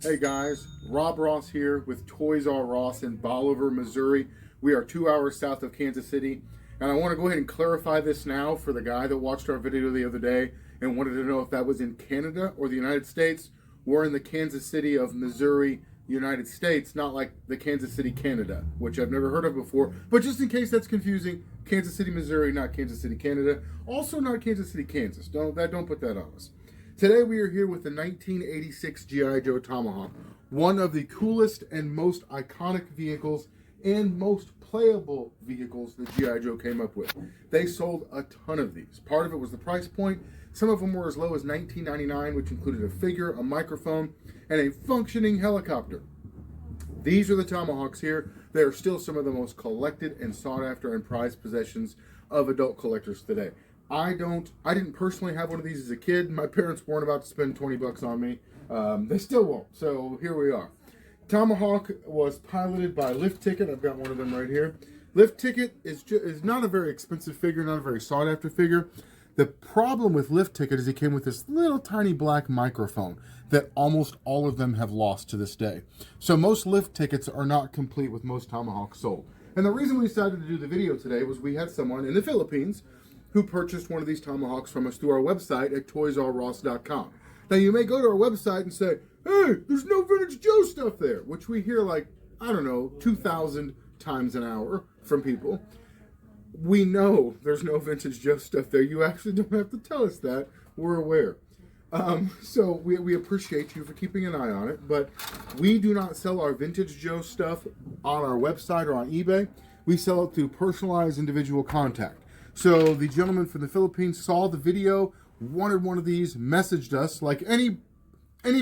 Hey guys, Rob Ross here with ToysRRoss in Bolivar, Missouri. We are 2 hours south of Kansas City, and I want to go ahead and clarify this now for the guy that watched our video the other day and wanted to know if that was in Canada or the United States. We're in the Kansas City of Missouri, United States, not like the Kansas City, Canada, which I've never heard of before. But just in case that's confusing, Kansas City, Missouri, not Kansas City, Canada. Also not Kansas City, Kansas. Don't put that on us. Today we are here with the 1986 G.I. Joe Tomahawk, one of the coolest and most iconic vehicles and most playable vehicles that G.I. Joe came up with. They sold a ton of these. Part of it was the price point. Some of them were as low as $19.99, which included a figure, a microphone, and a functioning helicopter. These are the Tomahawks here. They are still some of the most collected and sought after and prized possessions of adult collectors today. I didn't personally have one of these as a kid. My parents weren't about to spend 20 bucks on me. They still won't. So here we are. Tomahawk was piloted by Lift Ticket. I've got one of them right here. Lift Ticket is not a very expensive figure, not a very sought after figure. The problem with Lift Ticket is he came with this little tiny black microphone that almost all of them have lost to this day. So most Lift Tickets are not complete with most Tomahawks sold. And the reason we decided to do the video today was we had someone in the Philippines who purchased one of these Tomahawks from us through our website at ToysRRoss.com. Now, you may go to our website and say, hey, there's no Vintage Joe stuff there, which we hear like, I don't know, 2,000 times an hour from people. We know there's no Vintage Joe stuff there. You actually don't have to tell us that. We're aware. So we appreciate you for keeping an eye on it, but we do not sell our Vintage Joe stuff on our website or on eBay. We sell it through personalized individual contact. So the gentleman from the Philippines saw the video, wanted one of these, messaged us like any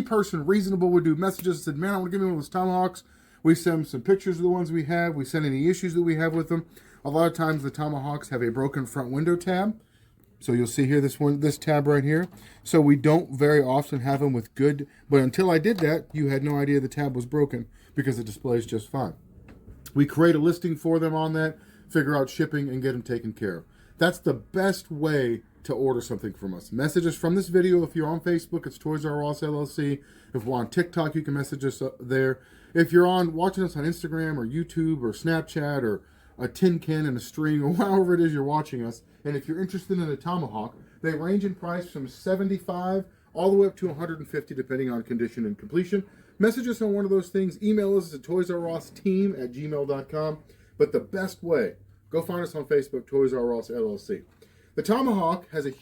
person reasonable would do. Messaged us and said, man, I want to give me one of those Tomahawks. We send him some pictures of the ones we have. We send any issues that we have with them. A lot of times the Tomahawks have a broken front window tab. So you'll see here this tab right here. So we don't very often have them with good, but until I did that, you had no idea the tab was broken because it displays just fine. We create a listing for them on that, figure out shipping, and get them taken care of. That's the best way to order something from us. Message us from this video. If you're on Facebook, it's ToysRRoss LLC. If we're on TikTok, you can message us there. If you're watching us on Instagram or YouTube or Snapchat or a tin can and a string or however it is you're watching us, and if you're interested in a Tomahawk, they range in price from $75 all the way up to $150 depending on condition and completion. Message us on one of those things. Email us at ToysRRossTeam@gmail.com. But the best way, go find us on Facebook, ToysRRoss LLC. The Tomahawk has a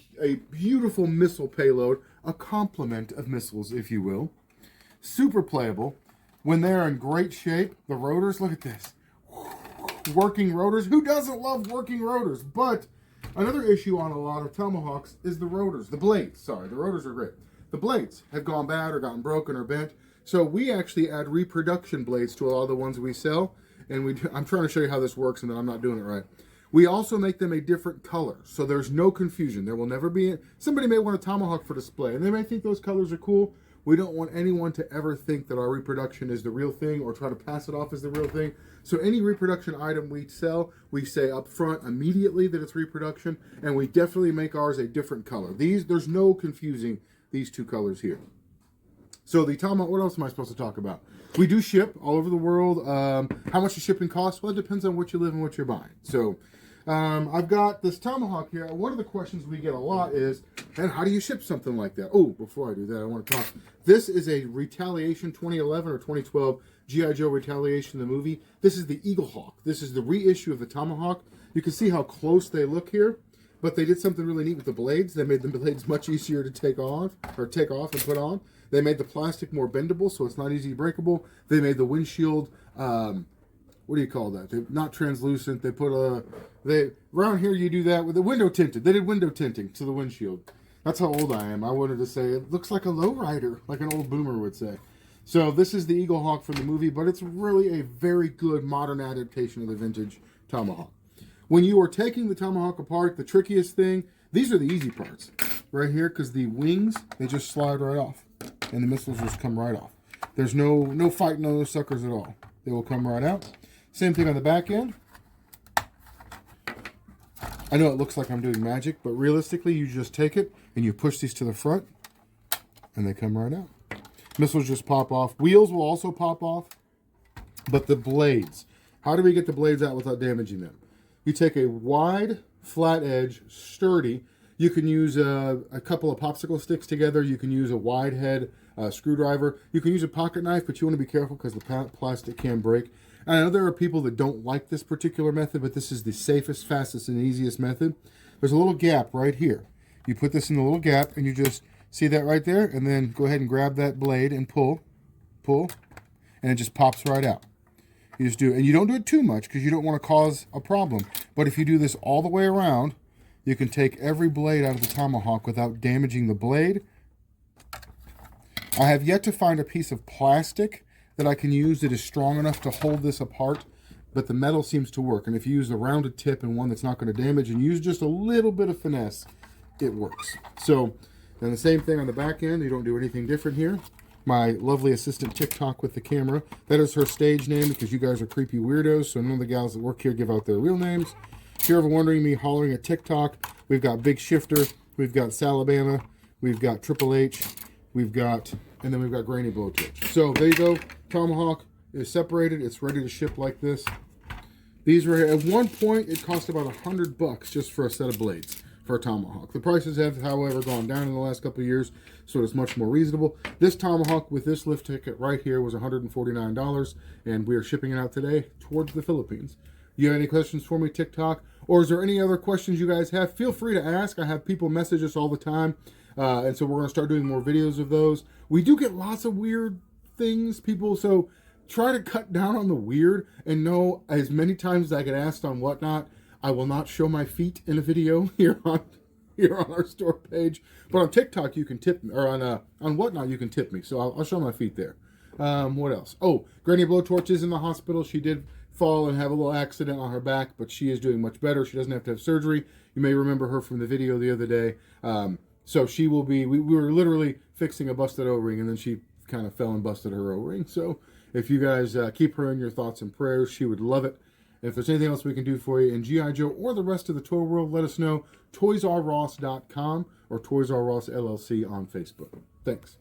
beautiful missile payload, a complement of missiles, if you will. Super playable. When they're in great shape, the rotors, look at this. Working rotors. Who doesn't love working rotors? But another issue on a lot of Tomahawks is the rotors. The blades, sorry. The rotors are great. The blades have gone bad or gotten broken or bent. So we actually add reproduction blades to a lot of the ones we sell. And I'm trying to show you how this works and then I'm not doing it right. We also make them a different color, so there's no confusion. There will never be, somebody may want a Tomahawk for display, and they may think those colors are cool. We don't want anyone to ever think that our reproduction is the real thing or try to pass it off as the real thing. So any reproduction item we sell, we say up front immediately that it's reproduction, and we definitely make ours a different color. There's no confusing these two colors here. So the Tomahawk, what else am I supposed to talk about? We do ship all over the world. How much the shipping costs? Well, it depends on what you live and what you're buying. So I've got this Tomahawk here. One of the questions we get a lot is, and how do you ship something like that? Oh, before I do that, I want to talk. This is a Retaliation 2011 or 2012 G.I. Joe Retaliation, the movie. This is the Eagle Hawk. This is the reissue of the Tomahawk. You can see how close they look here. But they did something really neat with the blades. They made the blades much easier to take off and put on. They made the plastic more bendable, so it's not easily breakable. They made the windshield, what do you call that? They're not translucent. They put around here you do that with the window tinted. They did window tinting to the windshield. That's how old I am. I wanted to say it looks like a lowrider, like an old boomer would say. So this is the Eagle Hawk from the movie, but it's really a very good modern adaptation of the vintage Tomahawk. When you are taking the Tomahawk apart, the trickiest thing, these are the easy parts right here, because the wings, they just slide right off and the missiles just come right off. There's no fighting those suckers at all. They will come right out. Same thing on the back end. I know it looks like I'm doing magic, but realistically, you just take it and you push these to the front and they come right out. Missiles just pop off. Wheels will also pop off. But the blades, how do we get the blades out without damaging them? You take a wide, flat edge, sturdy. You can use a couple of popsicle sticks together. You can use a wide head screwdriver. You can use a pocket knife, but you want to be careful because the plastic can break. And I know there are people that don't like this particular method, but this is the safest, fastest, and easiest method. There's a little gap right here. You put this in the little gap, and you just see that right there, and then go ahead and grab that blade and pull, and it just pops right out. You just do it, and you don't do it too much because you don't want to cause a problem. But if you do this all the way around, you can take every blade out of the tomahawk without damaging the blade. I have yet to find a piece of plastic that I can use that is strong enough to hold this apart, but the metal seems to work. And if you use a rounded tip and one that's not going to damage and use just a little bit of finesse, it works. So, and the same thing on the back end. You don't do anything different here. My lovely assistant TikTok with the camera. That is her stage name because you guys are creepy weirdos, so none of the gals that work here give out their real names. If you're ever wondering me hollering at TikTok, we've got Big Shifter, we've got Salabama, we've got Triple H, and then we've got Granny Blowtorch. So there you go. Tomahawk is separated. It's ready to ship like this. These were, at one point, it cost about $100 just for a set of blades for a tomahawk. The prices have, however, gone down in the last couple of years, so it's much more reasonable. This tomahawk with this lift ticket right here was $149, and we are shipping it out today towards the Philippines. You have any questions for me, TikTok? Or is there any other questions you guys have? Feel free to ask. I have people message us all the time, and so we're going to start doing more videos of those. We do get lots of weird things, people, so try to cut down on the weird, and know as many times as I get asked on Whatnot, I will not show my feet in a video here on our store page. But on TikTok, you can tip me, or on Whatnot, you can tip me. So I'll show my feet there. What else? Oh, Granny Blowtorch is in the hospital. She did fall and have a little accident on her back, but she is doing much better. She doesn't have to have surgery. You may remember her from the video the other day. So she will be, we were literally fixing a busted O-ring, and then she kind of fell and busted her O-ring. So if you guys keep her in your thoughts and prayers, she would love it. If there's anything else we can do for you in G.I. Joe or the rest of the toy world, let us know. ToysRRoss.com or ToysRRoss LLC on Facebook. Thanks.